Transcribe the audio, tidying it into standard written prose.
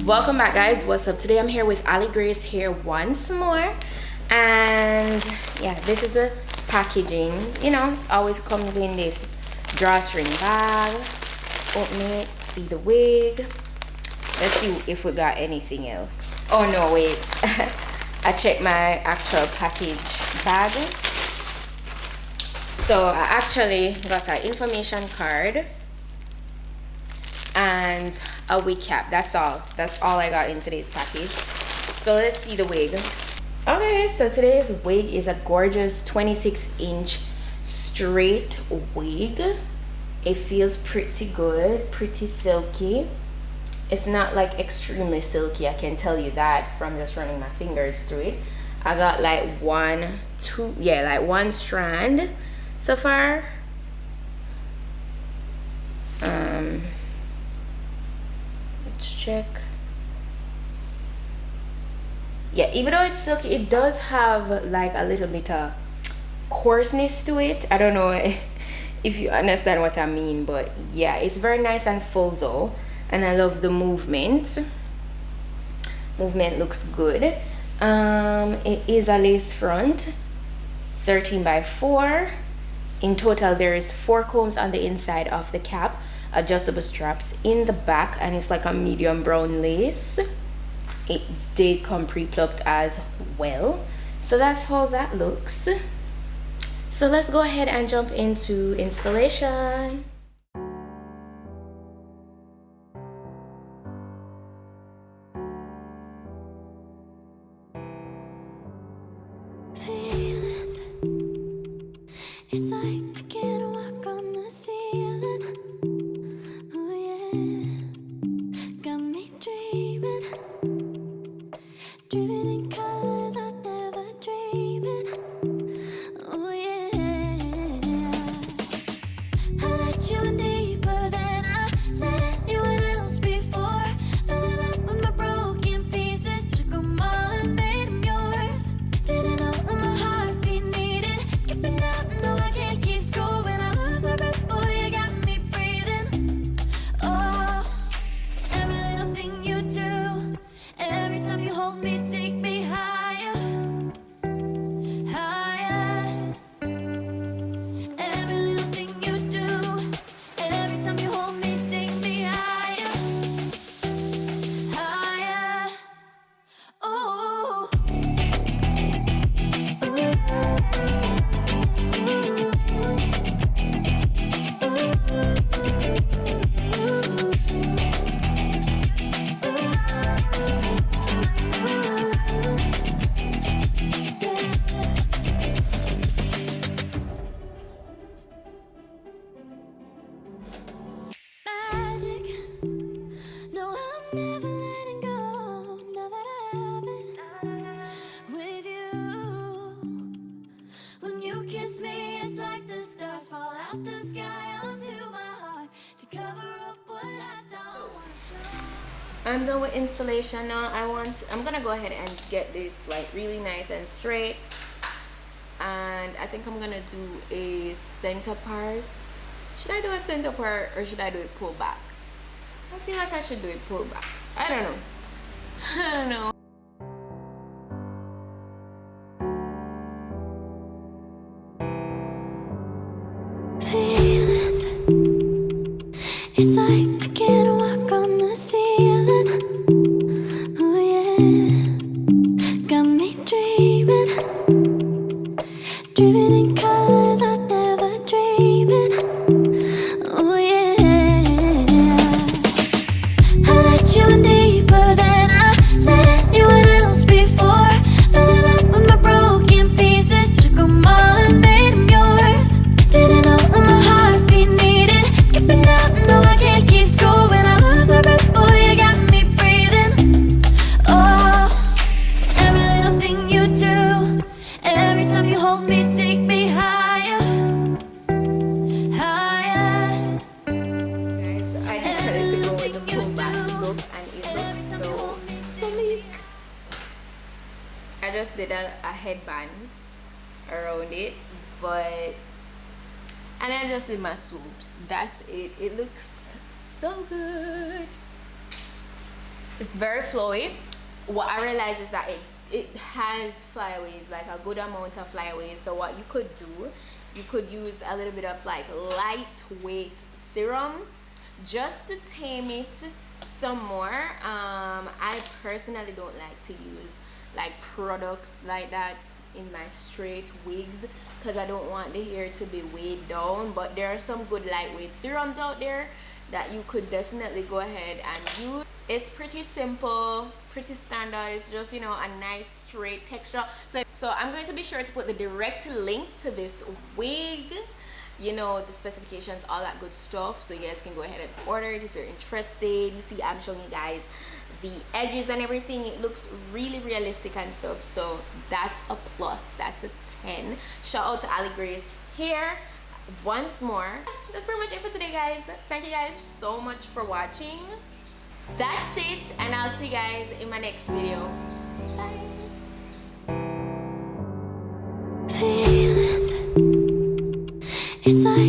Welcome back, guys. What's up? Today I'm here with Ali Grace here once more, and yeah, this is the packaging. You know, it always comes in this drawstring bag. Open it, see the wig. Let's see if we got anything else. Oh no, wait. I checked my actual package bag. So I actually got an information card and a wig cap. That's all I got in today's package. So let's see the wig. Okay, so today's wig is a gorgeous 26-inch straight wig. It feels pretty good, pretty silky. It's not like extremely silky, I can tell you that from just running my fingers through it. I got like one strand so far. Let's check. Yeah, even though it's silky, it does have like a little bit of coarseness to it. I don't know if you understand what I mean, but yeah, it's very nice and full though, and I love the movement. Movement looks good. It is a lace front, 13x4. In total, there is 4 combs on the inside of the cap, adjustable straps in the back, and it's like a medium brown lace. It did come pre-plucked as well, so that's how that looks. So let's go ahead and jump into installation. It's like I can't walk on the ceiling. Oh yeah, got me dreaming, dreaming in colors I never dreamed. Oh yeah, I let you in deeper than I let anyone else before. Fell in love with my broken pieces, took them all and made them yours. Didn't know what my heartbeat needed, skipping out. I can't keep score when I lose my breath. Boy, you got me breathing. Oh, every little thing you do, every time you hold me, take me higher, higher. Every little thing you do, every time you hold me, take me higher, higher. Oh. Magic. No, I'm never letting go. Now that I have it with you. When you kiss me, it's like the stars fall out the sky onto my heart to cover up what I don't want to show. I'm done with installation now. I'm gonna go ahead and get this like really nice and straight, and I think I'm gonna do a center part. Should I do a center part or should I do it pull back? I feel like I should do it pull back. I don't know. I don't know. Feelings. It's like I can't walk on the ceiling. Oh yeah, got me dreaming, dreaming in colors I never dreamed. Oh yeah, I let you in deeper than I let anyone else before. Fell in love with my broken pieces, took them all and made them yours. Didn't know what my heartbeat needed, skipping out. No, I can't keep score when I lose my breath. Boy, you got me breathing. Oh, every little thing you do, every time you hold me, take me higher, higher. Guys, so I decided to go with the pull back look, and it looks so sleek. I just did a headband around it, and I just did my swoops. That's it. It looks so good. It's very flowy. What I realized is that it has flyaways, like a good amount of flyaways. So what you could do, you could use a little bit of like lightweight serum just to tame it some more. I personally don't like to use like products like that in my straight wigs because I don't want the hair to be weighed down, but there are some good lightweight serums out there that you could definitely go ahead and use. It's pretty simple, pretty standard. It's just, you know, a nice straight texture. So I'm going to be sure to put the direct link to this wig, you know, the specifications, all that good stuff, so you guys can go ahead and order it if you're interested. You see, I'm showing you guys the edges and everything. It looks really realistic and stuff, so that's a plus. That's a 10. Shout out to Ali Grace hair once more. That's pretty much it for today, guys. Thank you guys so much for watching. That's it, and I'll see you guys in my next video. Bye. Feelings, it's like